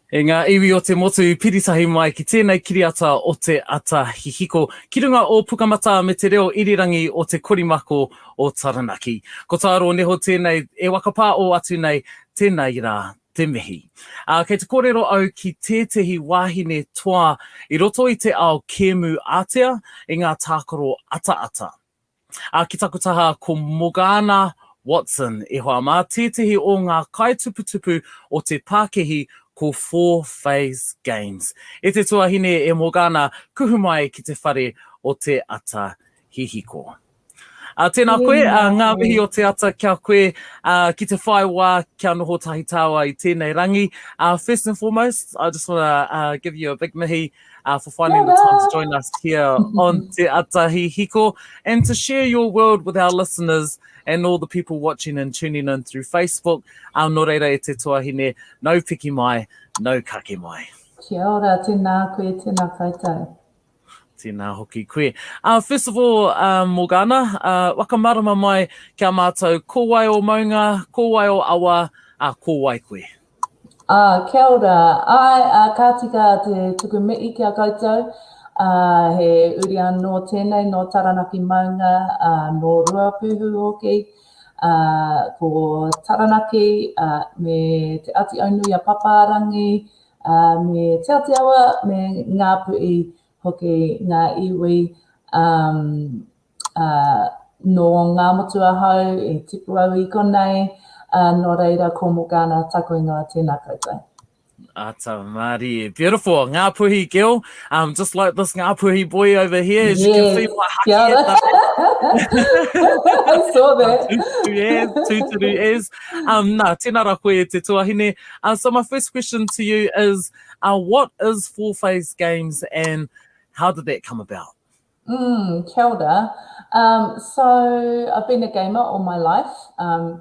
E ngā iwi o te motu pirisahi mai ki tēnei kiriata o te Ata Hīhiko, ki runga o Pukamata me te reo irirangi o te korimako o Taranaki. Ko Taiaroa Neho tēnei e wakapā o atu nei tēnei rā te mihi. Kei te kōrero au ki tētehi wāhine toa I roto I te ao kēmu ātea I ngā tākaro ata-ata. Ki takutaha ko Morgana Watson e hoa mā tētehi o ngā kaituputupu o te Pākehi ko 4Phase Games. E te tuahine e Morgana kuhu mai ki te whare o te Ata Hīhiko. Tēnā koe, ngā mihi o te ata kia koe ki te whai wā kia noho tahi tāua I tēnei rangi. First and foremost, I just want to give you a big mihi for finding the time to join us here on Te Ata Hīhiko and to share your world with our listeners and all the people watching and tuning in through Facebook. Nō reira e te tuahine, no piki mai, no kake mai. Kia ora, tēnā koe, tēnā koutou. Tēnā hoki koe. First of all, Morgana, wakamarama mai kia mātou kōwai o maunga, kōwai o awa, kōwai koe. Kia ora, ka tika te tuku mihi kia koutou, he uri anō tēnei no Taranaki maunga, no Ruapuhu hoki, ko Taranaki, me te ati aunui a Paparangi, me te Aotearoa, me ngā pui hoki ngā iwi, no ngā motu ahau, e tipu au I konei, nō reira ko Morgana tako ingoa tēnā koutou. Ata Māori, beautiful. Ngā puhi girl, just like this ngā puhi boy over here, as you can see my haki I saw that. Tūturu is. Nā, tēnā rā koe te tuahine. So my first question to you is, what is 4Phase Games and how did that come about? Kia ora. So I've been a gamer all my life,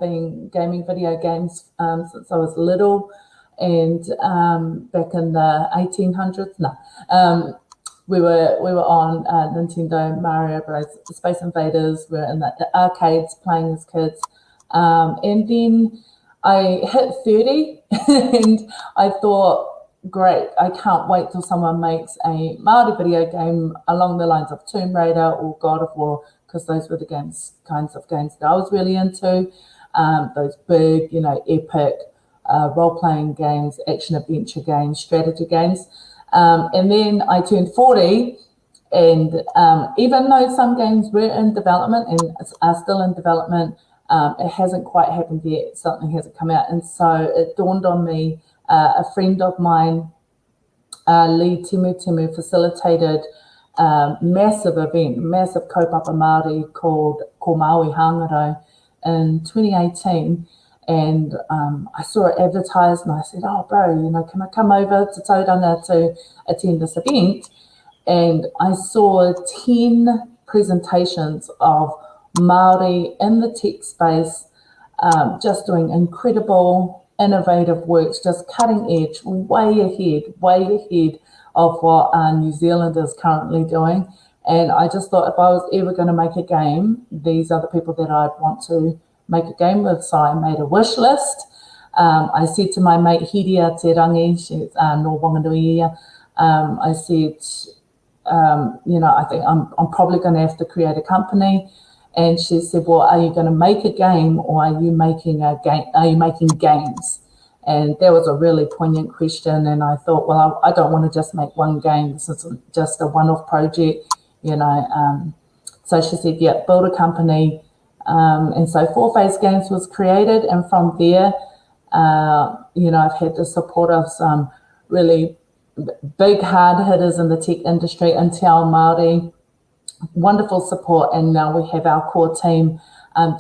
been gaming video games since I was little. And back in the 1800s, we were on Nintendo, Mario Bros, Space Invaders. We were in the arcades playing as kids. And then I hit 30 and I thought, great, I can't wait till someone makes a Māori video game along the lines of Tomb Raider or God of War, because those were the kinds of games that I was really into. Those big, epic role-playing games, action-adventure games, strategy games. And then I turned 40, and even though some games were in development and are still in development, it hasn't quite happened yet. Something hasn't come out. And so it dawned on me, a friend of mine, Lee Timu, facilitated a massive event, massive kaupapa Māori called Ko Maui Hangaro in 2018. And I saw it advertised and I said, oh, bro, can I come over to Tauranga to attend this event? And I saw 10 presentations of Māori in the tech space, just doing incredible, innovative works, just cutting edge, way ahead of what New Zealand is currently doing. And I just thought if I was ever going to make a game, these are the people that I'd want to make a game with. So I made a wish list. I said to my mate Hiria Te Rangi, she's no Wanganui, I said, I think I'm probably going to have to create a company. And she said, well, are you going to make a game or are you making a game? Are you making games? And that was a really poignant question. And I thought, well, I don't want to just make one game. This is just a one-off project, So she said, yeah, build a company. And so 4Phase Games was created, and from there, I've had the support of some really big hard hitters in the tech industry, and Te Ao Māori, wonderful support, and now we have our core team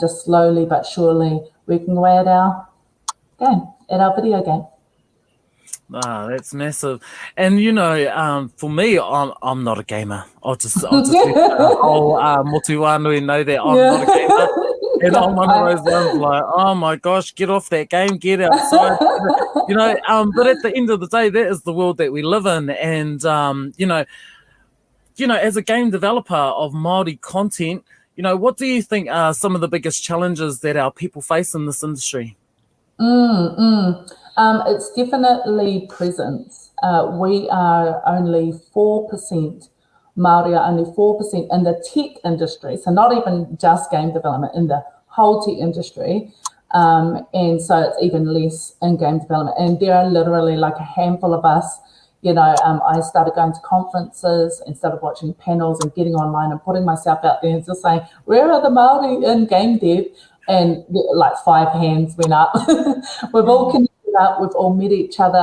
just slowly but surely working away at our video game. That's massive. And for me, I'm not a gamer. I'll just let Motu Wānui know that I'm not a gamer. And I'm one of those ones like, oh my gosh, get off that game, get outside. But at the end of the day, that is the world that we live in. And as a game developer of Māori content, what do you think are some of the biggest challenges that our people face in this industry? It's definitely presence. We are only 4%, Māori are only 4% in the tech industry, so not even just game development, in the whole tech industry. And so it's even less in game development. And there are literally like a handful of us. You know, I started going to conferences and started watching panels and getting online and putting myself out there and just saying, where are the Māori in game dev? And like 5 hands went up. We've all connected up, we've all met each other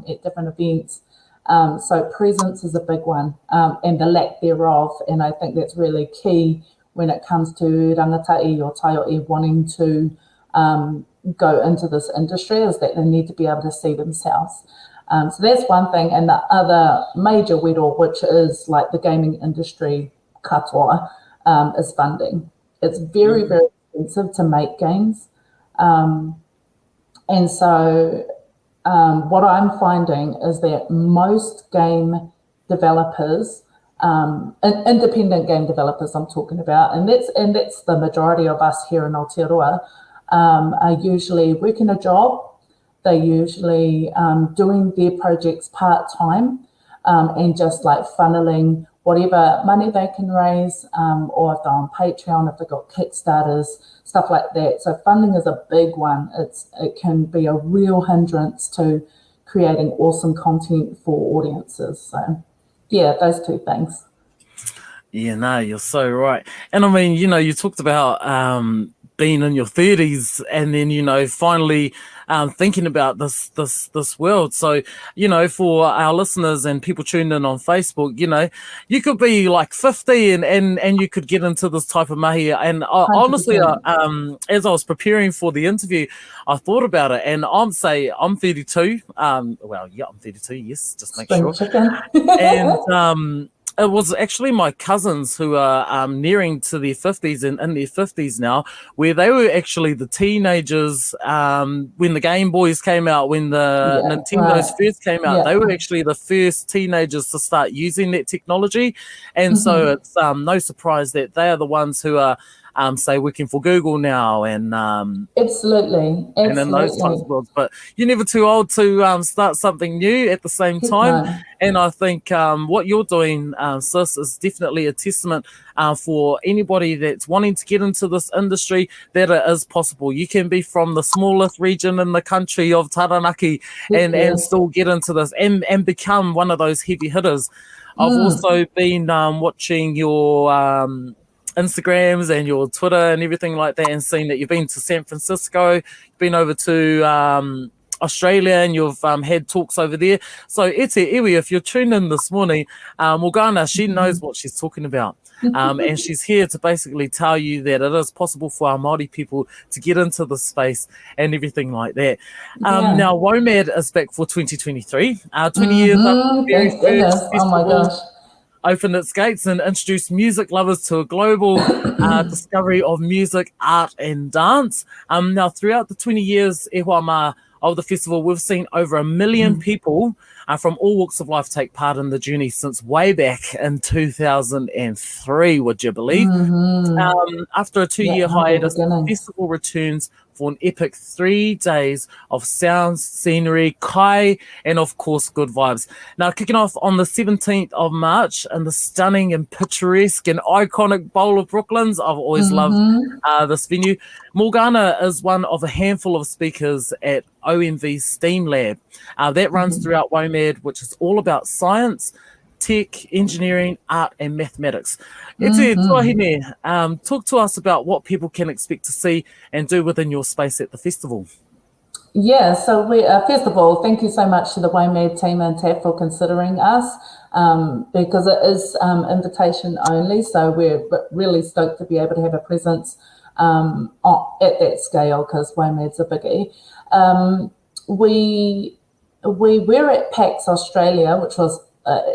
at different events. So presence is a big one, and the lack thereof. And I think that's really key when it comes to rangatahi or taioi wanting to go into this industry, is that they need to be able to see themselves. So that's one thing. And the other major weddle, which is like the gaming industry katoa, is funding. It's very, very expensive to make games. And so what I'm finding is that most game developers, independent game developers I'm talking about, and that's the majority of us here in Aotearoa, are usually working a job. They're usually doing their projects part-time and just like funneling whatever money they can raise, or if they're on Patreon, if they've got Kickstarters, stuff like that. So funding is a big one. It can be a real hindrance to creating awesome content for audiences. So yeah, those two things. Yeah, no, you're so right. And I mean, you know, you talked about being in your 30s and then, you know, finally thinking about this world. So, you know, for our listeners and people tuned in on Facebook, you know, you could be like 50 and you could get into this type of mahi. And honestly, as I was preparing for the interview, I thought about it, and I'm 32. Well, yeah, I'm 32. Yes, just make sure. And it was actually my cousins who are nearing to their 50s and in their 50s now, where they were actually the teenagers when the Game Boys came out, when the Nintendos first came out. They were actually the first teenagers to start using that technology. And so it's no surprise that they are the ones who are say working for Google now and absolutely and in those types of worlds. But you're never too old to start something new at the same time. And I think what you're doing, sis, is definitely a testament for anybody that's wanting to get into this industry, that it is possible. You can be from the smallest region in the country of Taranaki and still get into this and become one of those heavy hitters. I've also been watching your Instagrams and your Twitter and everything like that, and seeing that you've been to San Francisco, you've been over to Australia, and you've had talks over there. So Ete Iwi, if you're tuned in this morning, Morgana, she knows what she's talking about. And she's here to basically tell you that it is possible for our Māori people to get into the space and everything like that. Now, WOMAD is back for 2023, 20 years after the very first festival opened its gates and introduced music lovers to a global discovery of music, art and dance. Now, throughout the 20 years of the festival, we've seen over 1 million people from all walks of life take part in the journey since way back in 2003, would you believe? After a 2-year hiatus, the festival returns for an epic 3 days of sounds, scenery, kai, and of course, good vibes. Now, kicking off on the 17th of March in the stunning and picturesque and iconic Bowl of Brooklands. I've always loved this venue. Morgana is one of a handful of speakers at OMV STEAM Lab. That runs throughout WOMAD, which is all about science, tech, engineering, art, and mathematics. Ete Tuahine, talk to us about what people can expect to see and do within your space at the festival. Yeah, so we first of all, thank you so much to the WOMAD team and TAF for considering us, because it is invitation only, so we're really stoked to be able to have a presence at that scale, because WOMAD's a biggie. We were at PAX Australia, which was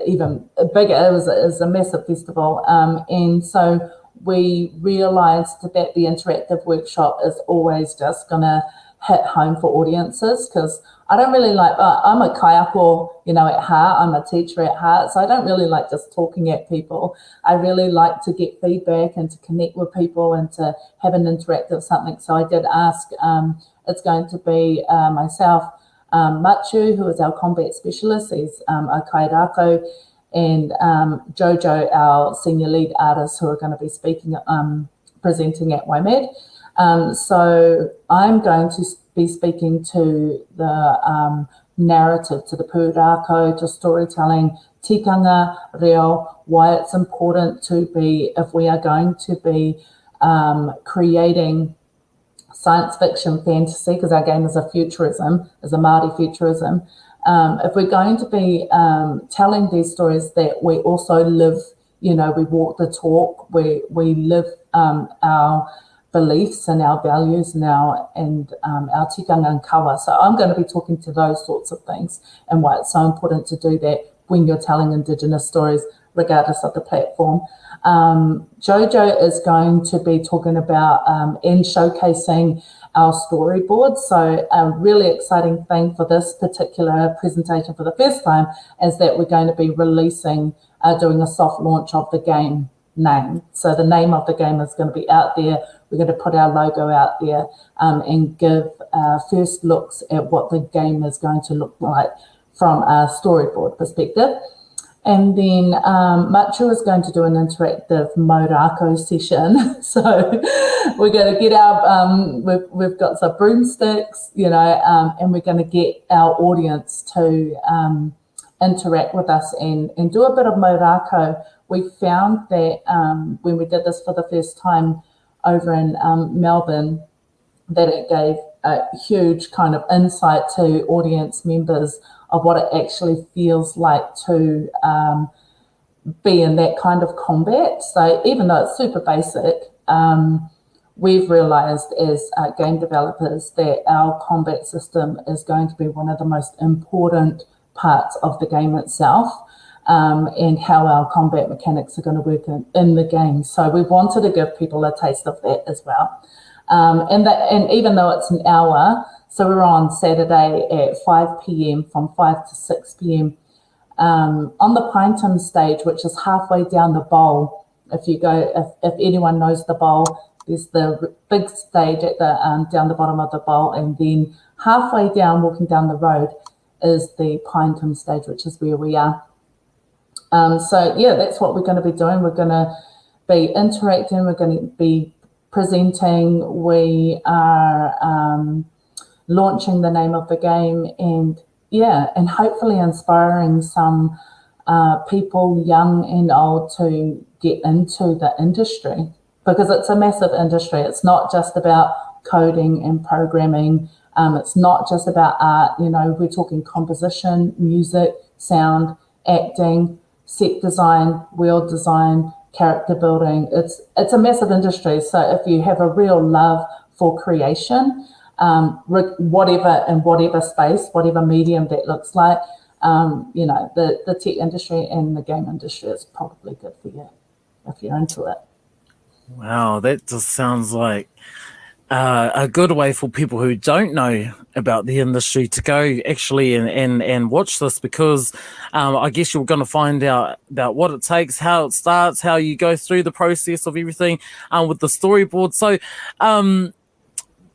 even bigger. It was a massive festival, and so we realised that the interactive workshop is always just gonna hit home for audiences, because I don't really like, I'm a kaiako, at heart. I'm a teacher at heart, so I don't really like just talking at people. I really like to get feedback and to connect with people and to have an interactive something. So I did ask, it's going to be myself, Machu, who is our combat specialist, he's a kairako, and Jojo, our senior lead artist, who are going to be speaking, presenting at WOMAD. So I'm going to be speaking to the narrative, to the pūrākau, to storytelling, tikanga, reo, why it's important to be, if we are going to be creating science fiction, fantasy, because our game is a futurism, is a Māori futurism. If we're going to be telling these stories, that we also live, we walk the talk, we live our beliefs and our values now, and our tikanga and kawa. So I'm going to be talking to those sorts of things and why it's so important to do that when you're telling Indigenous stories, regardless of the platform. Jojo is going to be talking about and showcasing our storyboard. So a really exciting thing for this particular presentation for the first time is that we're going to be releasing, doing a soft launch of the game name. So the name of the game is going to be out there. We're going to put our logo out there and give first looks at what the game is going to look like from a storyboard perspective. And then Machu is going to do an interactive Morako session. So we're going to get our, we've got some broomsticks, and we're going to get our audience to interact with us and do a bit of Morako. We found that when we did this for the first time over in Melbourne, that it gave a huge kind of insight to audience members of what it actually feels like to be in that kind of combat. So even though it's super basic, we've realised as game developers that our combat system is going to be one of the most important parts of the game itself, and how our combat mechanics are going to work in the game. So we wanted to give people a taste of that as well. And even though it's an hour, so we're on Saturday at 5 p.m. from 5 to 6 p.m. On the Pinetum stage, which is halfway down the bowl. If you go, if anyone knows the bowl, there's the big stage at the down the bottom of the bowl, and then halfway down, walking down the road, is the Pinetum stage, which is where we are. So yeah, that's what we're going to be doing. We're going to be interacting. We're going to be presenting. We are launching the name of the game, and hopefully inspiring some people, young and old, to get into the industry, because it's a massive industry. It's not just about coding and programming. It's not just about art. We're talking composition, music, sound, acting, set design, world design, character building. It's a massive industry. So if you have a real love for creation, whatever, in whatever space, whatever medium that looks like, the tech industry and the game industry is probably good for you if you're into it. Wow, that just sounds like a good way for people who don't know about the industry to go actually and watch this, because I guess you're going to find out about what it takes, how it starts, how you go through the process of everything with the storyboard. So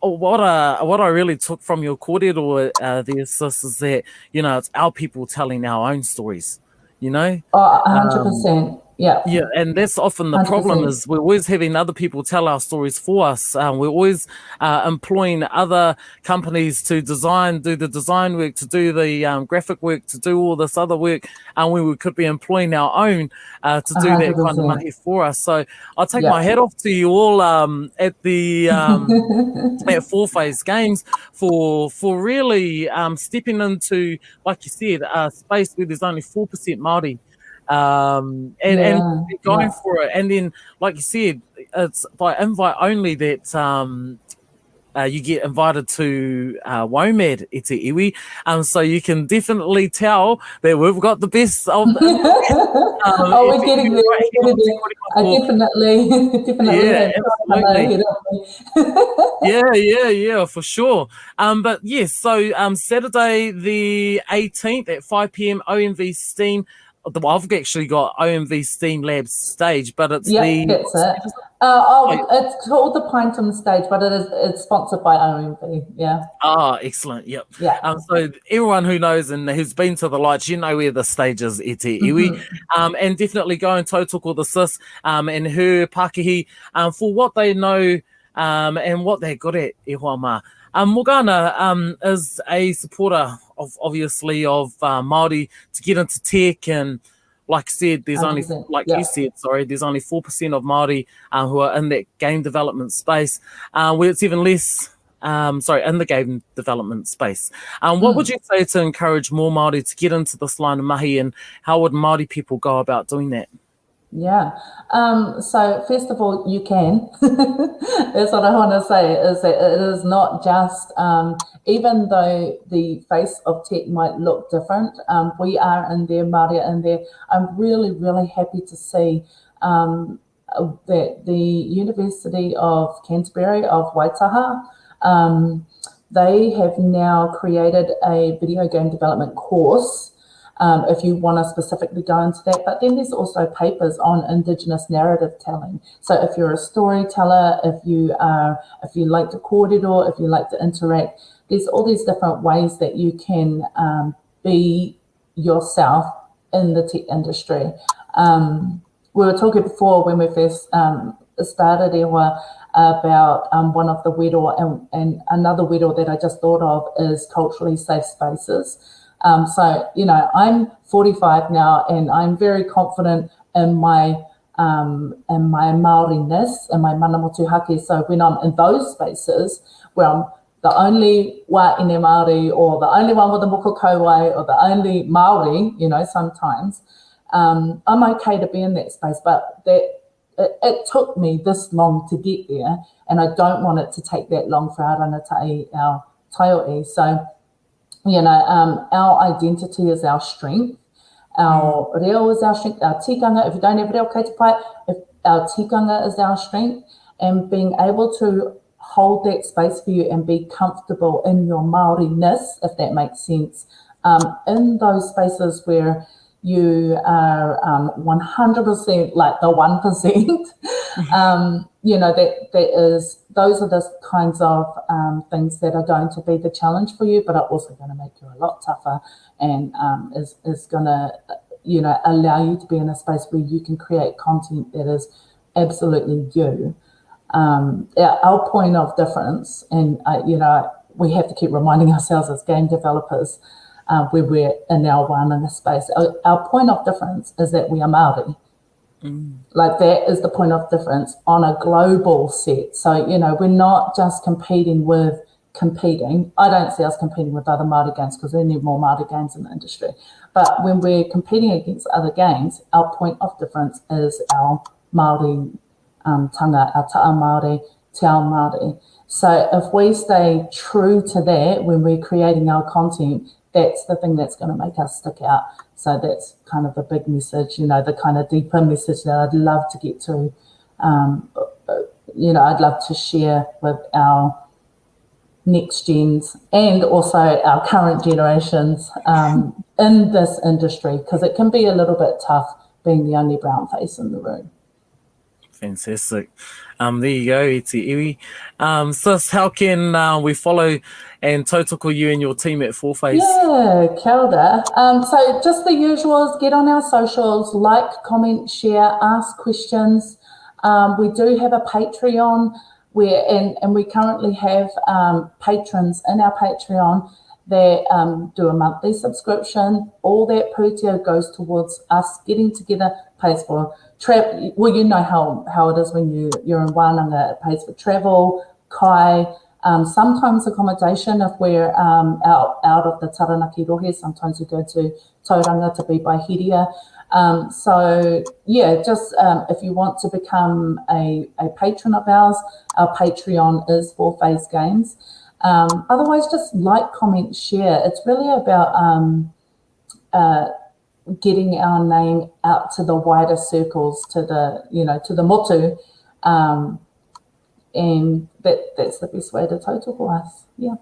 what I really took from your kōrero there, sis, is that, it's our people telling our own stories, Oh, 100%. Yeah. Yeah, and that's often the 100%. problem, is we're always having other people tell our stories for us. We're always employing other companies to do the design work, to do the graphic work, to do all this other work, and we could be employing our own to do 100%. That kind of mahi for us. So I'll take my hat off to you all at the at 4Phase Games for really stepping into, like you said, a space where there's only 4% Māori. And going for it. And then, like you said, it's by invite only that you get invited to WOMAD e te iwi. So you can definitely tell that we've got the best of we're getting there. Definitely. Yeah, for sure. But yes, so Saturday the 18th at 5 p.m. OMV STEAM I've actually got OMV STEAM Lab stage, but it's that's it. It's called the Pineham stage, but it's sponsored by OMV. Yeah. Ah, excellent. Yep. Yeah. So everyone who knows and who's been to the lights, you know where the stage is, e te iwi. And definitely go and tautoko the sis and her Pākehī for what they know and what they're good at, e hoa mā. Morgana is a supporter of, obviously, of Māori to get into tech, and like I said, there's only, you said, there's only 4% of Māori who are in that game development space, where it's even less, in the game development space. What would you say to encourage more Māori to get into this line of mahi, and how would Māori people go about doing that? Yeah. So first of all, you can. That's what I want to say, is that it is not just, even though the face of tech might look different, we are in there, Māori are in there. I'm really, really happy to see that the University of Canterbury of Waitaha, they have now created a video game development course, if you want to specifically go into that. But then there's also papers on Indigenous narrative telling. So if you're a storyteller, if you like to kōrero, if you like to interact, there's all these different ways that you can be yourself in the tech industry. We were talking before when we first started about one of the wero, and another wero that I just thought of is culturally safe spaces. So, I'm 45 now, and I'm very confident in my Māori-ness and my mana motuhake. So when I'm in those spaces where I'm the only wāine Māori, or the only one with a moko kauai, or the only Māori, sometimes, I'm okay to be in that space. But it took me this long to get there, and I don't want it to take that long for our rangatahi, our taioi. So, our identity is our strength. Our reo is our strength. Our tikanga, if you don't have reo kei te pai, our tikanga is our strength. And being able to hold that space for you and be comfortable in your Māori-ness, if that makes sense, in those spaces where you are 100% like the 1%, those are the kinds of things that are going to be the challenge for you, but are also going to make you a lot tougher, and is going to, allow you to be in a space where you can create content that is absolutely you. Our point of difference, and we have to keep reminding ourselves as game developers, where we're in our wānanga space. Our point of difference is that we are Māori. Like, that is the point of difference on a global set. So, we're not just competing. I don't see us competing with other Māori games, because we need more Māori games in the industry. But when we're competing against other games, our point of difference is our Māori tanga, our ta'a Māori, te ao Māori. So if we stay true to that when we're creating our content, that's the thing that's going to make us stick out. So that's kind of the big message, the kind of deeper message that I'd love to get to, I'd love to share with our next gens and also our current generations in this industry, because it can be a little bit tough being the only brown face in the room. Fantastic. There you go, e te iwi. Sis, how can we follow and tautoko you and your team at 4Phase? Yeah, kia ora. So just the usuals, get on our socials, like, comment, share, ask questions. We do have a Patreon and we currently have patrons in our Patreon that do a monthly subscription. All that pūteo goes towards us getting together, pays for travel. Well, you know how it is when you're in wānanga. It pays for travel, kai, sometimes accommodation if we're out of the Taranaki rohe. Sometimes we go to Tauranga to be by Hiria. So yeah, just if you want to become a patron of ours, our Patreon is 4Phase Games. Otherwise, just like, comment, share. It's really about getting our name out to the wider circles, to the motu, and that's the best way to tautoko us. Yeah.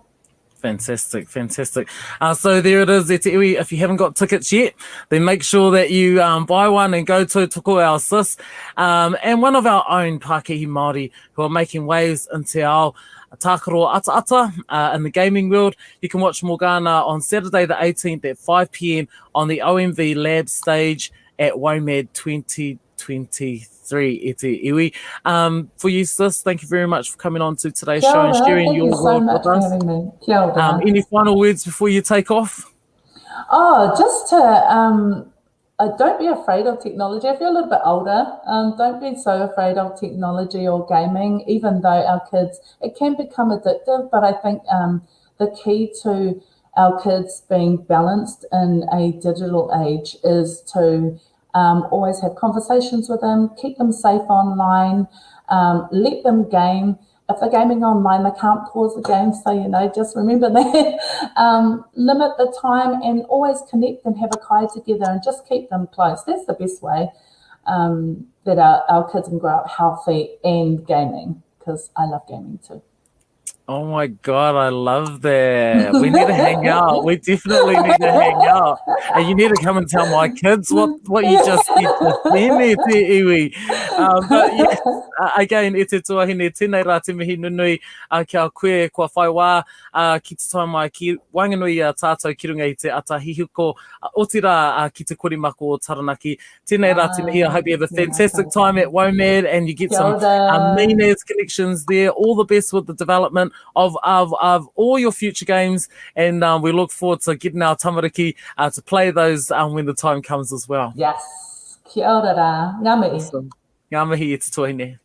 Fantastic, fantastic. So there it is, e te iwi. If you haven't got tickets yet, then make sure that you buy one and go to Toko Ao Sis. And one of our own Pākehī Māori who are making waves in te ao Tākaro Ata in the gaming world. You can watch Morgana on Saturday the 18th at 5 p.m. on the OMV Lab stage at WOMAD 2023. E te iwi. For you, sis, thank you very much for coming on to today's show and sharing your world with us. Thank you so much for having me. Kia ora. Any final words before you take off? Oh, just to don't be afraid of technology. If you're a little bit older, don't be so afraid of technology or gaming, even though our kids, it can become addictive, but I think the key to our kids being balanced in a digital age is to always have conversations with them, keep them safe online, let them game. If they're gaming online, they can't pause the game, so, just remember that. Limit the time and always connect and have a kai together and just keep them close. That's the best way that our kids can grow up healthy and gaming, because I love gaming too. Oh my God, I love that. We need to hang out. We definitely need to hang out. And you need to come and tell my kids what you just said to them, e te iwi. But yes, again, e te tuahine, tēnei rā te mihi nunui kia koe, kua whai wā, ki te tae mai, ki wanganui tātou ki runga i te Ata Hīhiko, oti rā ki te korimako o Taranaki. Tēnei rā te mihi, I hope you have a fantastic time at WOMAD and you get some mean-as connections there. All the best with the development of all your future games, and we look forward to getting our tamariki to play those when the time comes as well. Yes. Kia ora rā. Ngā mihi. Awesome. Ngā mihi e te tohine.